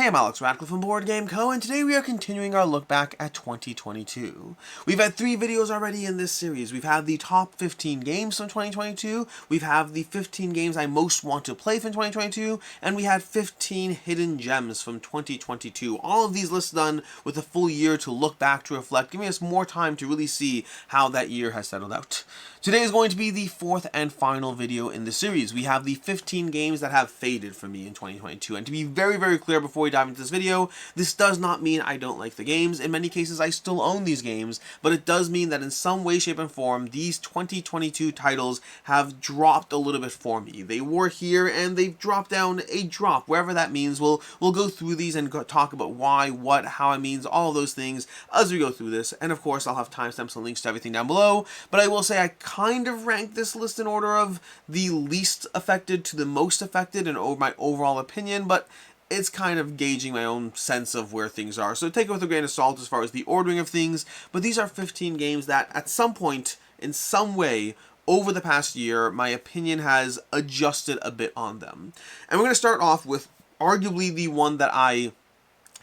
Hey, I'm Alex Radcliffe from Board Game Co., and today we are continuing our look back at 2022. We've had 3 videos already in this series. We've had the top 15 games from 2022, we've had the 15 games I most want to play from 2022, and we had 15 hidden gems from 2022. All of these lists done with a full year to look back, to reflect, giving us more time to really see how that year has settled out. Today is going to be the 4th and final video in the series. We have the 15 games that have faded for me in 2022, and to be very, very clear before we dive into this video, this does not mean I don't like the games. In many cases, I still own these games, but it does mean that in some way, shape, and form, these 2022 titles have dropped a little bit for me. They were here, and they've dropped down a drop, wherever that means. We'll go through these and talk about why, what, how it means, all of those things as we go through this, and of course, I'll have timestamps and links to everything down below, but I will say I kind of rank this list in order of the least affected to the most affected in my overall opinion, but it's kind of gauging my own sense of where things are. So take it with a grain of salt as far as the ordering of things, but these are 15 games that at some point, in some way, over the past year, my opinion has adjusted a bit on them. And we're going to start off with arguably the one that I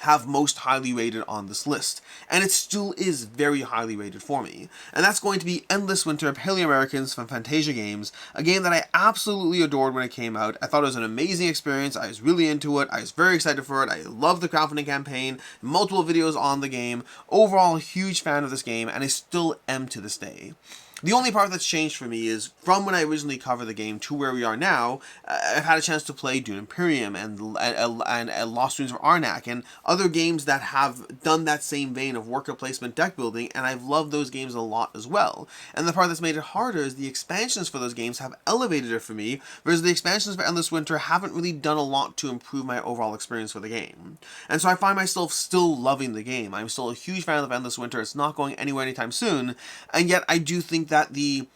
have most highly rated on this list, and it still is very highly rated for me, and that's going to be Endless Winter Paleo-Americans from Fantasia Games, a game that I absolutely adored when it came out. I thought it was an amazing experience, I was really into it, I was very excited for it, I love the crowdfunding campaign, multiple videos on the game, overall a huge fan of this game, and I still am to this day. The only part that's changed for me is, from when I originally covered the game to where we are now, I've had a chance to play Dune Imperium and Lost Ruins of Arnak and other games that have done that same vein of worker placement deck building, and I've loved those games a lot as well. And the part that's made it harder is the expansions for those games have elevated it for me, whereas the expansions for Endless Winter haven't really done a lot to improve my overall experience for the game. And so I find myself still loving the game. I'm still a huge fan of Endless Winter, it's not going anywhere anytime soon, and yet I do think that the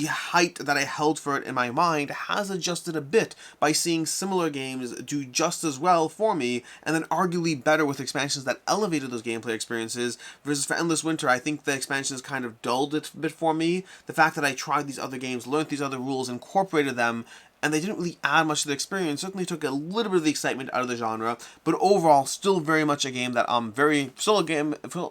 height that I held for it in my mind has adjusted a bit by seeing similar games do just as well for me, and then arguably better with expansions that elevated those gameplay experiences, versus for Endless Winter, I think the expansions kind of dulled it a bit for me. The fact that I tried these other games, learned these other rules, incorporated them, and they didn't really add much to the experience, certainly took a little bit of the excitement out of the genre, but overall, still very much a game that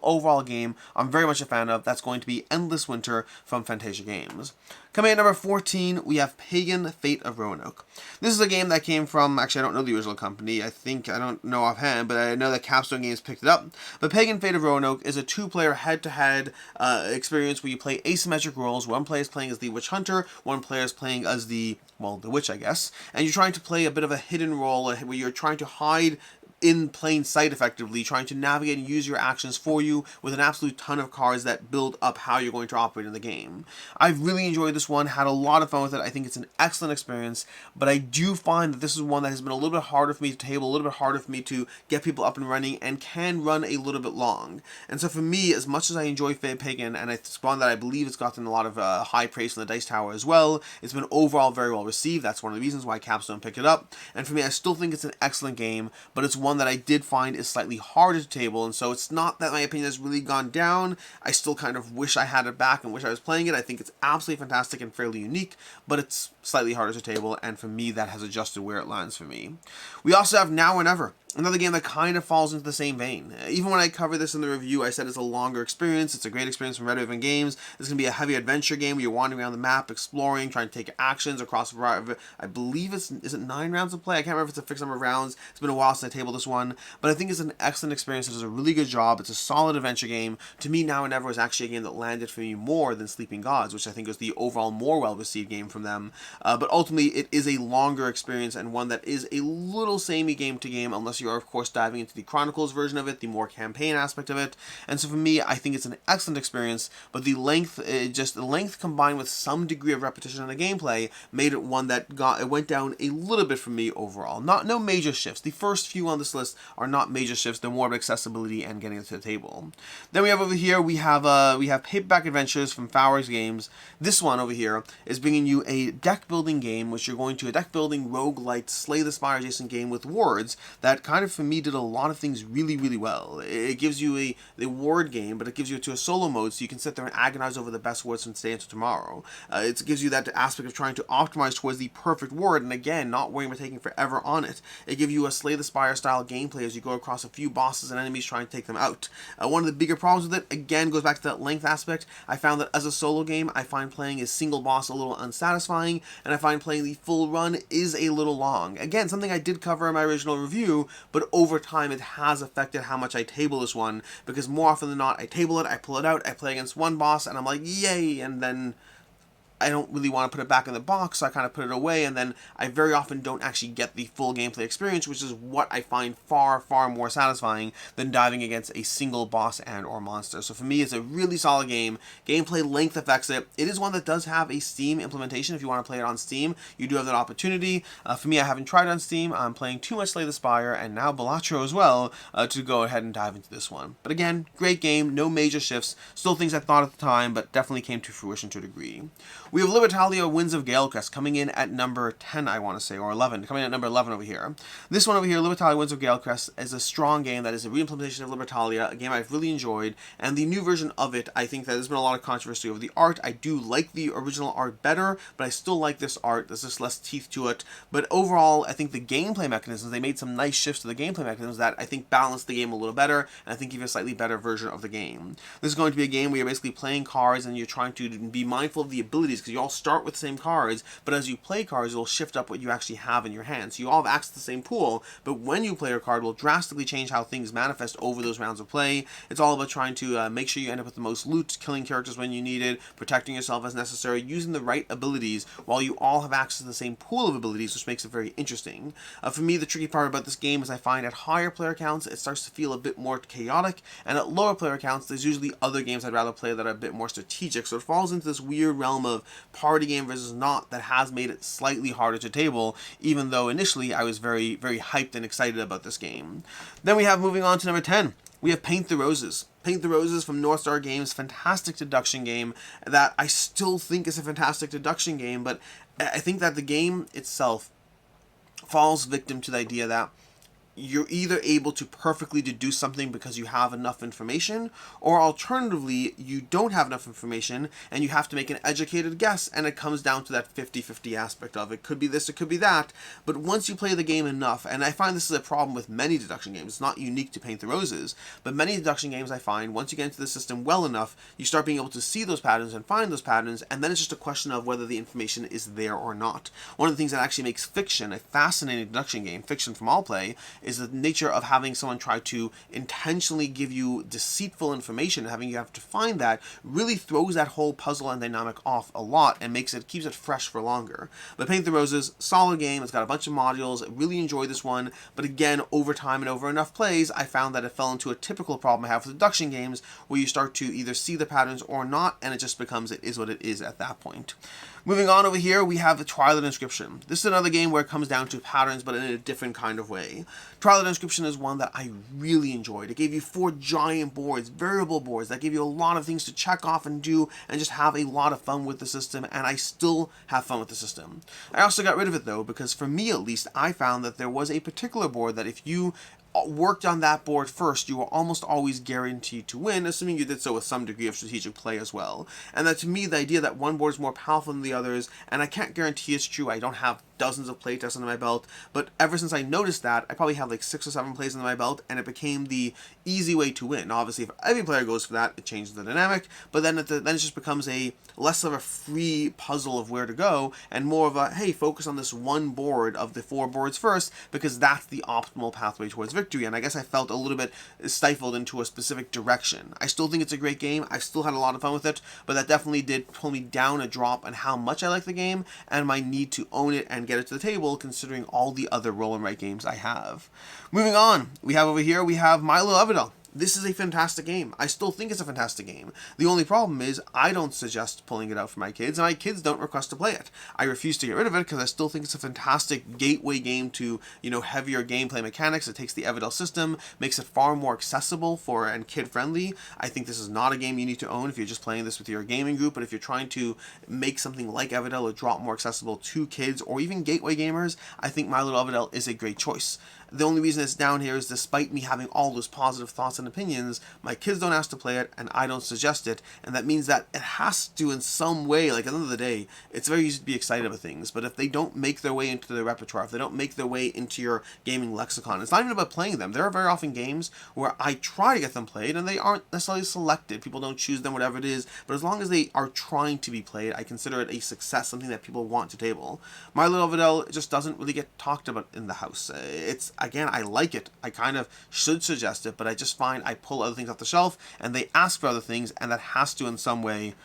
overall game I'm very much a fan of. That's going to be Endless Winter from Fantasia Games. Coming at number 14, we have Pagan, Fate of Roanoke. This is a game that came from, actually I don't know the original company, I don't know offhand, but I know that Capstone Games picked it up. But Pagan, Fate of Roanoke is a 2-player head-to-head experience where you play asymmetric roles. One player is playing as the Witch Hunter, one player is playing as the witch, I guess, and you're trying to play a bit of a hidden role where you're trying to hide in plain sight, effectively, trying to navigate and use your actions for you with an absolute ton of cards that build up how you're going to operate in the game. I've really enjoyed this one, had a lot of fun with it. I think it's an excellent experience, but I do find that this is one that has been a little bit harder for me to table, a little bit harder for me to get people up and running, and can run a little bit long. And so for me, as much as I enjoy Pagan, and it's one that I believe it's gotten a lot of high praise from the Dice Tower as well, it's been overall very well received. That's one of the reasons why Capstone picked it up, and for me, I still think it's an excellent game, but it's one that I did find is slightly harder to table, and so it's not that my opinion has really gone down. I still kind of wish I had it back and wish I was playing it. I think it's absolutely fantastic and fairly unique, but it's slightly harder to table, and for me, that has adjusted where it lands for me. We also have Now or Never, another game that kind of falls into the same vein. Even when I covered this in the review, I said it's a longer experience. It's a great experience from Red Raven Games. It's going to be a heavy adventure game where you're wandering around the map, exploring, trying to take actions across a variety of, I believe is it 9 rounds of play? I can't remember if it's a fixed number of rounds. It's been a while since I tabled this one, but I think it's an excellent experience. It does a really good job. It's a solid adventure game. To me, Now or Never was actually a game that landed for me more than Sleeping Gods, which I think was the overall more well-received game from them. But ultimately, it is a longer experience and one that is a little samey game to game, unless you are, of course, diving into the Chronicles version of it, the more campaign aspect of it. And so for me, I think it's an excellent experience, but the length, combined with some degree of repetition in the gameplay, made it one that went down a little bit for me overall. No major shifts. The first few on this list are not major shifts. They're more of accessibility and getting it to the table. Then we have over here, we have Paperback Adventures from Fowers Games. This one over here is bringing you a deck building game, which you're going to a deck building roguelite Slay the Spire adjacent game with words that kind kind of, for me, did a lot of things really, really well. It gives you a word game, but it gives you it to a solo mode, so you can sit there and agonize over the best words from today until tomorrow. It gives you that aspect of trying to optimize towards the perfect word, and again, not worrying about taking forever on it. It gives you a Slay the Spire style gameplay as you go across a few bosses and enemies trying to take them out. One of the bigger problems with it, again, goes back to that length aspect. I found that as a solo game, I find playing a single boss a little unsatisfying, and I find playing the full run is a little long. Again, something I did cover in my original review, but over time it has affected how much I table this one, because more often than not, I table it, I pull it out, I play against one boss, and I'm like, yay, and then I don't really want to put it back in the box, so I kind of put it away, and then I very often don't actually get the full gameplay experience, which is what I find far, far more satisfying than diving against a single boss and or monster. So for me, it's a really solid game. Gameplay length affects it. It is one that does have a Steam implementation. If you want to play it on Steam, you do have that opportunity. For me, I haven't tried it on Steam. I'm playing too much Slay the Spire, and now Balatro as well, to go ahead and dive into this one. But again, great game, no major shifts, still things I thought at the time, but definitely came to fruition to a degree. We have Libertalia Winds of Galecrest coming in at number 10, I want to say, or 11, coming in at number 11 over here. This one over here, Libertalia Winds of Galecrest, is a strong game that is a reimplementation of Libertalia, a game I've really enjoyed, and the new version of it, I think that there's been a lot of controversy over the art. I do like the original art better, but I still like this art. There's just less teeth to it. But overall, I think the gameplay mechanisms, they made some nice shifts to the gameplay mechanisms that I think balance the game a little better, and I think give you a slightly better version of the game. This is going to be a game where you're basically playing cards and you're trying to be mindful of the abilities, because you all start with the same cards, but as you play cards, you'll shift up what you actually have in your hand. So you all have access to the same pool, but when you play a card, will drastically change how things manifest over those rounds of play. It's all about trying to make sure you end up with the most loot, killing characters when you need it, protecting yourself as necessary, using the right abilities while you all have access to the same pool of abilities, which makes it very interesting. For me, the tricky part about this game is I find at higher player counts, it starts to feel a bit more chaotic, and at lower player counts, there's usually other games I'd rather play that are a bit more strategic. So it falls into this weird realm of party game versus not that has made it slightly harder to table, even though initially I was very, very hyped and excited about this game. Then we have, moving on to number 10, we have Paint the Roses. Paint the Roses from North Star Games, fantastic deduction game that I still think is a fantastic deduction game, but I think that the game itself falls victim to the idea that you're either able to perfectly deduce something because you have enough information, or alternatively, you don't have enough information and you have to make an educated guess, and it comes down to that 50-50 aspect of it. Could be this, it could be that, but once you play the game enough, and I find this is a problem with many deduction games, it's not unique to Paint the Roses, but many deduction games I find, once you get into the system well enough, you start being able to see those patterns and find those patterns, and then it's just a question of whether the information is there or not. One of the things that actually makes fiction a fascinating deduction game, fiction from all play, is the nature of having someone try to intentionally give you deceitful information and having you have to find that really throws that whole puzzle and dynamic off a lot and keeps it fresh for longer. But Paint the Roses, solid game, it's got a bunch of modules, I really enjoyed this one, but again, over time and over enough plays, I found that it fell into a typical problem I have with deduction games, where you start to either see the patterns or not, and it just becomes, it is what it is at that point. Moving on over here, we have the Twilight Inscription. This is another game where it comes down to patterns, but in a different kind of way. Twilight Inscription is one that I really enjoyed. It gave you 4 giant boards, variable boards, that gave you a lot of things to check off and do, and just have a lot of fun with the system, and I still have fun with the system. I also got rid of it though, because for me at least, I found that there was a particular board that if you worked on that board first, you were almost always guaranteed to win, assuming you did so with some degree of strategic play as well. And that to me, the idea that one board is more powerful than the others, and I can't guarantee it's true, I don't have dozens of playtests under my belt, but ever since I noticed that, I probably have like 6 or 7 plays under my belt, and it became the easy way to win. Now, obviously, if every player goes for that, it changes the dynamic, but then it just becomes a less of a free puzzle of where to go, and more of a, hey, focus on this one board of the 4 boards first, because that's the optimal pathway towards victory, and I guess I felt a little bit stifled into a specific direction. I still think it's a great game, I still had a lot of fun with it, but that definitely did pull me down a drop on how much I like the game, and my need to own it and get it to the table, considering all the other roll and write games I have. Moving on, we have over here, we have Lil Everdell. This is a fantastic game. I still think it's a fantastic game. The only problem is I don't suggest pulling it out for my kids, and my kids don't request to play it. I refuse to get rid of it because I still think it's a fantastic gateway game to, heavier gameplay mechanics. It takes the Everdell system, makes it far more accessible and kid-friendly. I think this is not a game you need to own if you're just playing this with your gaming group, but if you're trying to make something like Everdell a drop more accessible to kids or even gateway gamers, I think Lil Everdell is a great choice. The only reason it's down here is despite me having all those positive thoughts and opinions, my kids don't ask to play it, and I don't suggest it, and that means that it has to in some way, like at the end of the day, it's very easy to be excited about things, but if they don't make their way into the repertoire, if they don't make their way into your gaming lexicon, it's not even about playing them. There are very often games where I try to get them played, and they aren't necessarily selected. People don't choose them, whatever it is, but as long as they are trying to be played, I consider it a success, something that people want to table. My Lil Everdell just doesn't really get talked about in the house. It's, again, I like it. I kind of should suggest it, but I just find I pull other things off the shelf, and they ask for other things, and that has to in some way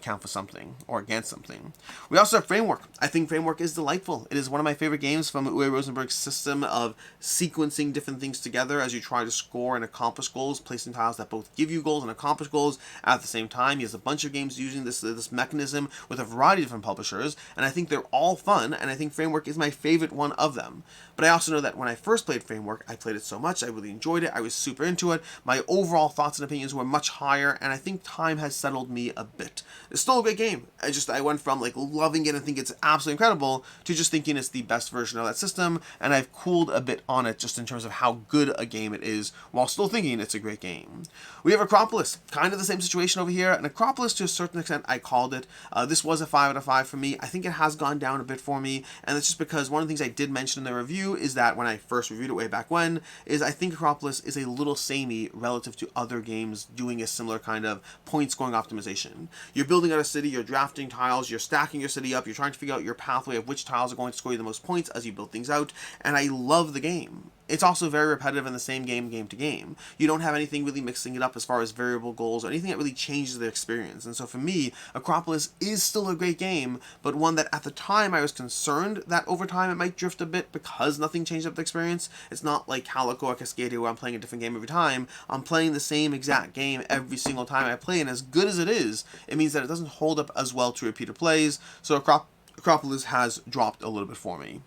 count for something or against something. We also have Framework. I think Framework is delightful. It is one of my favorite games from Uwe Rosenberg's system of sequencing different things together as you try to score and accomplish goals, placing tiles that both give you goals and accomplish goals at the same time. He has a bunch of games using this mechanism with a variety of different publishers, and I think they're all fun, and I think Framework is my favorite one of them. But I also know that when I first played Framework, I played it so much, I really enjoyed it, I was super into it, my overall thoughts and opinions were much higher, and I think time has settled me a bit. It's still a great game. I went from like loving it and think it's absolutely incredible to just thinking it's the best version of that system, and I've cooled a bit on it just in terms of how good a game it is while still thinking it's a great game. We have Akropolis, kind of the same situation over here, and Akropolis to a certain extent I called it. This was a 5 out of 5 for me. I think it has gone down a bit for me, and it's just because one of the things I did mention in the review is that when I first reviewed it way back when, is I think Akropolis is a little samey relative to other games doing a similar kind of point scoring optimization. You're building out a city, you're drafting tiles, you're stacking your city up, you're trying to figure out your pathway of which tiles are going to score you the most points as you build things out, and I love the game. It's also very repetitive in the same game to game. You don't have anything really mixing it up as far as variable goals or anything that really changes the experience. And so for me, Akropolis is still a great game, but one that at the time I was concerned that over time it might drift a bit because nothing changed up the experience. It's not like Calico or Cascadia where I'm playing a different game every time. I'm playing the same exact game every single time I play, and as good as it is, it means that it doesn't hold up as well to repeated plays, so Akropolis has dropped a little bit for me.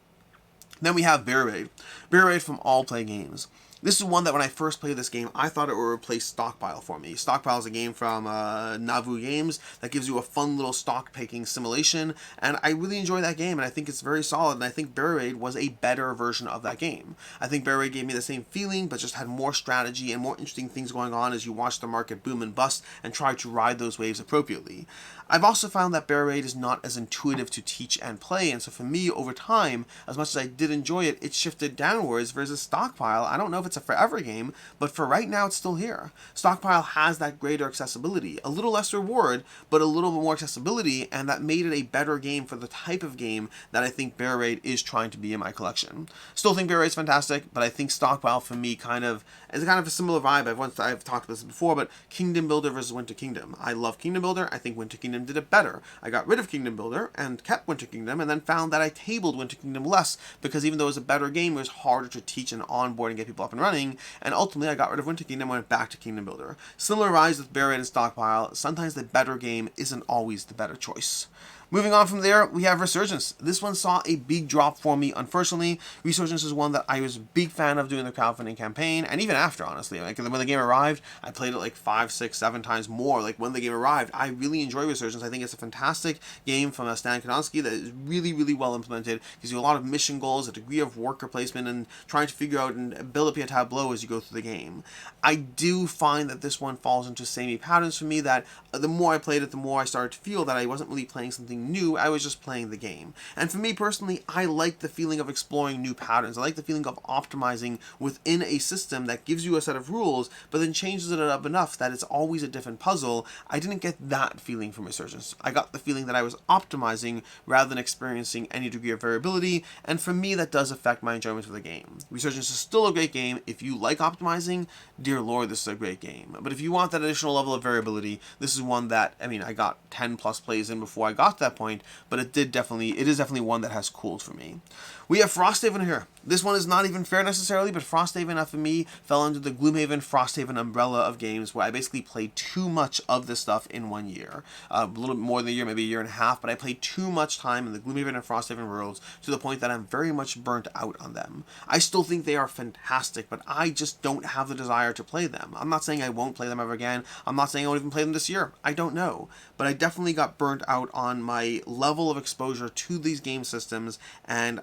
Then we have Bear Raid. Bear Raid from All Play Games. This is one that when I first played this game, I thought it would replace Stockpile for me. Stockpile is a game from Navu Games that gives you a fun little stock picking simulation, and I really enjoy that game, and I think it's very solid, and I think Bear Raid was a better version of that game. I think Bear Raid gave me the same feeling, but just had more strategy and more interesting things going on as you watch the market boom and bust and try to ride those waves appropriately. I've also found that Bear Raid is not as intuitive to teach and play, and so for me, over time, as much as I did enjoy it, it shifted downwards versus Stockpile. I don't know if it's a forever game, but for right now, it's still here. Stockpile has that greater accessibility, a little less reward, but a little bit more accessibility, and that made it a better game for the type of game that I think Bear Raid is trying to be in my collection. Still think Bear Raid's fantastic, but I think Stockpile for me is kind of a similar vibe. I've talked about this before, but Kingdom Builder versus Winter Kingdom. I love Kingdom Builder. I think Winter Kingdom did it better. I got rid of Kingdom Builder and kept Winter Kingdom, and then found that I tabled Winter Kingdom less because even though it was a better game, it was harder to teach and onboard and get people up and running, and ultimately I got rid of Winter Kingdom and went back to Kingdom Builder. Similar rise with Bear Raid and Stockpile. Sometimes the better game isn't always the better choice. Moving on from there, we have Resurgence. This one saw a big drop for me, unfortunately. Resurgence is one that I was a big fan of doing the crowdfunding campaign, and even after, honestly. Like, when the game arrived, I played it like 5, 6, 7 times more. Like, when the game arrived, I really enjoy Resurgence. I think it's a fantastic game from Stan Kanonsky that is really, really well implemented. Gives you a lot of mission goals, a degree of worker placement, and trying to figure out and build up your tableau as you go through the game. I do find that this one falls into samey patterns for me, that the more I played it, the more I started to feel that I wasn't really playing something new, I was just playing the game. And for me personally, I like the feeling of exploring new patterns. I like the feeling of optimizing within a system that gives you a set of rules, but then changes it up enough that it's always a different puzzle. I didn't get that feeling from Resurgence. I got the feeling that I was optimizing rather than experiencing any degree of variability, and for me that does affect my enjoyment of the game. Resurgence is still a great game. If you like optimizing, dear lord, this is a great game. But if you want that additional level of variability, this is one that, I got 10 plus plays in before I got to that point, but it is definitely one that has cooled for me. We have Frosthaven here. This one is not even fair necessarily, but Frosthaven for me fell under the Gloomhaven Frosthaven umbrella of games where I basically played too much of this stuff in 1 year. A little bit more than a year, maybe a year and a half, but I played too much time in the Gloomhaven and Frosthaven worlds to the point that I'm very much burnt out on them. I still think they are fantastic, but I just don't have the desire to play them. I'm not saying I won't play them ever again. I'm not saying I won't even play them this year. I don't know. But I definitely got burnt out on my level of exposure to these game systems, and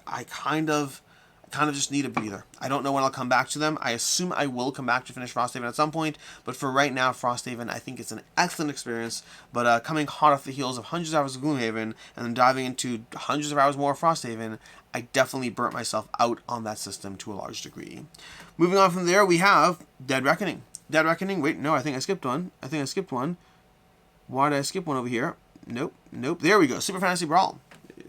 kind of just need a breather. I don't know when I'll come back to them. I assume I will come back to finish Frosthaven at some point, but for right now, Frosthaven, I think it's an excellent experience, but coming hot off the heels of hundreds of hours of Gloomhaven, and then diving into hundreds of hours more of Frosthaven, I definitely burnt myself out on that system to a large degree. Moving on from there, we have Dead Reckoning. Dead Reckoning, wait, no, I think I skipped one. Why did I skip one over here? Nope. There we go, Super Fantasy Brawl.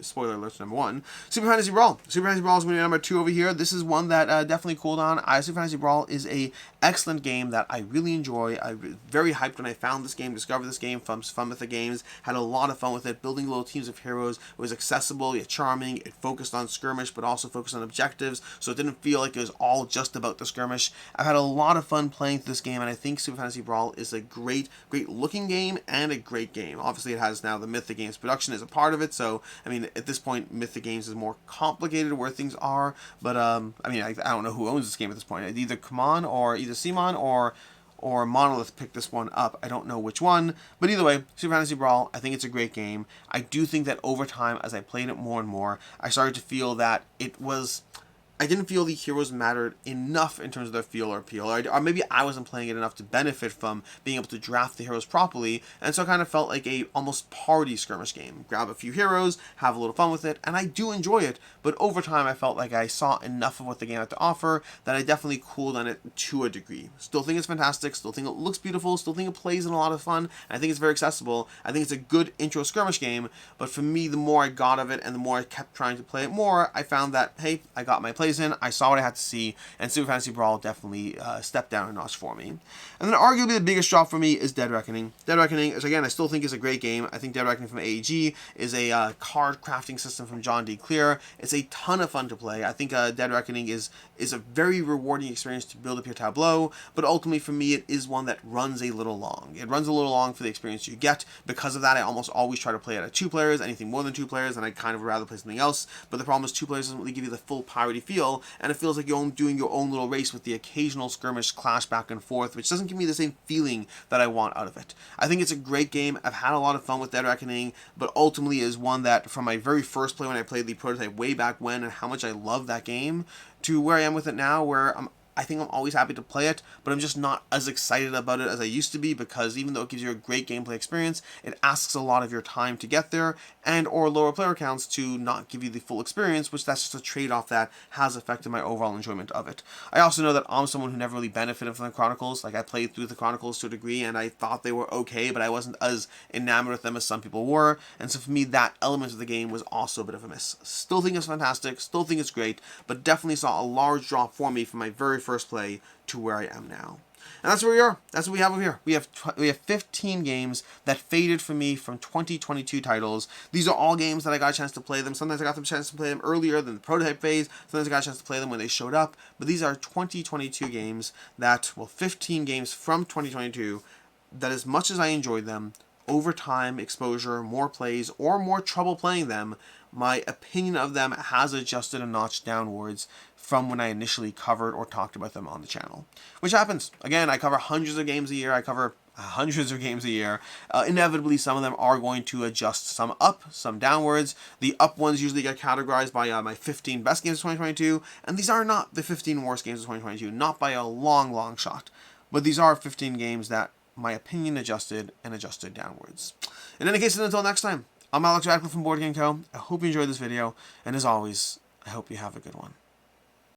Spoiler alert, number 1. Super Fantasy Brawl. Super Fantasy Brawl is going to be number 2 over here. This is one that definitely cooled on. Super Fantasy Brawl is a excellent game that I really enjoy. I was very hyped when I found this game, discovered this game from Fun with the Games. Had a lot of fun with it, building little teams of heroes. It was accessible, yet charming. It focused on skirmish, but also focused on objectives, so it didn't feel like it was all just about the skirmish. I've had a lot of fun playing this game, and I think Super Fantasy Brawl is a great looking game and a great game. Obviously, it has now the Mythic Games production as a part of it, so, I mean, at this point, Mythic Games is more complicated where things are, but, I mean, I don't know who owns this game at this point. Either Simon or Monolith picked this one up. I don't know which one, but either way, Super Fantasy Brawl, I think it's a great game. I do think that over time, as I played it more and more, I started to feel that I didn't feel the heroes mattered enough in terms of their feel or appeal, or maybe I wasn't playing it enough to benefit from being able to draft the heroes properly, and so it kind of felt like a almost party skirmish game. Grab a few heroes, have a little fun with it, and I do enjoy it, but over time I felt like I saw enough of what the game had to offer that I definitely cooled on it to a degree. Still think it's fantastic, still think it looks beautiful, still think it plays in a lot of fun, and I think it's very accessible. I think it's a good intro skirmish game, but for me, the more I got of it and the more I kept trying to play it more, I found that, hey, I got my plays in, I saw what I had to see, and Super Fantasy Brawl definitely stepped down a notch for me. And then arguably the biggest drop for me is Dead Reckoning. Dead Reckoning, is, again, I still think is a great game. I think Dead Reckoning from AEG is a card crafting system from John D. Clear. It's a ton of fun to play. I think Dead Reckoning is a very rewarding experience to build up your tableau, but ultimately for me it is one that runs a little long. It runs a little long for the experience you get. Because of that, I almost always try to play it at 2 players. Anything more than 2 players, and I'd kind of rather play something else. But the problem is 2 players doesn't really give you the full piratey feel, and it feels like you're doing your own little race with the occasional skirmish clash back and forth, which doesn't give me the same feeling that I want out of it. I think it's a great game. I've had a lot of fun with Dead Reckoning, but ultimately is one that from my very first play when I played the prototype way back when, and how much I love that game, to where I am with it now, where I think I'm always happy to play it, but I'm just not as excited about it as I used to be, because even though it gives you a great gameplay experience, it asks a lot of your time to get there, and or lower player counts to not give you the full experience, which that's just a trade-off that has affected my overall enjoyment of it. I also know that I'm someone who never really benefited from the Chronicles. Like, I played through the Chronicles to a degree, and I thought they were okay, but I wasn't as enamored with them as some people were, and so for me, that element of the game was also a bit of a miss. Still think it's fantastic, still think it's great, but definitely saw a large drop for me from my very first play to where I am now. And that's where we are. That's what we have over here. We have 15 games that faded for me from 2022 titles. These are all games that I got a chance to play them. Sometimes I got the chance to play them earlier than the prototype phase. Sometimes I got a chance to play them when they showed up. But these are 2022 games that, well, 15 games from 2022 that, as much as I enjoyed them, over time, exposure, more plays, or more trouble playing them, my opinion of them has adjusted a notch downwards from when I initially covered or talked about them on the channel. Which happens. Again, I cover hundreds of games a year. I cover hundreds of games a year. Inevitably, some of them are going to adjust, some up, some downwards. The up ones usually get categorized by my 15 best games of 2022, and these are not the 15 worst games of 2022, not by a long, long shot. But these are 15 games that my opinion adjusted and adjusted downwards. In any case, until next time, I'm Alex Radcliffe from Board Game Co. I hope you enjoyed this video, and as always, I hope you have a good one.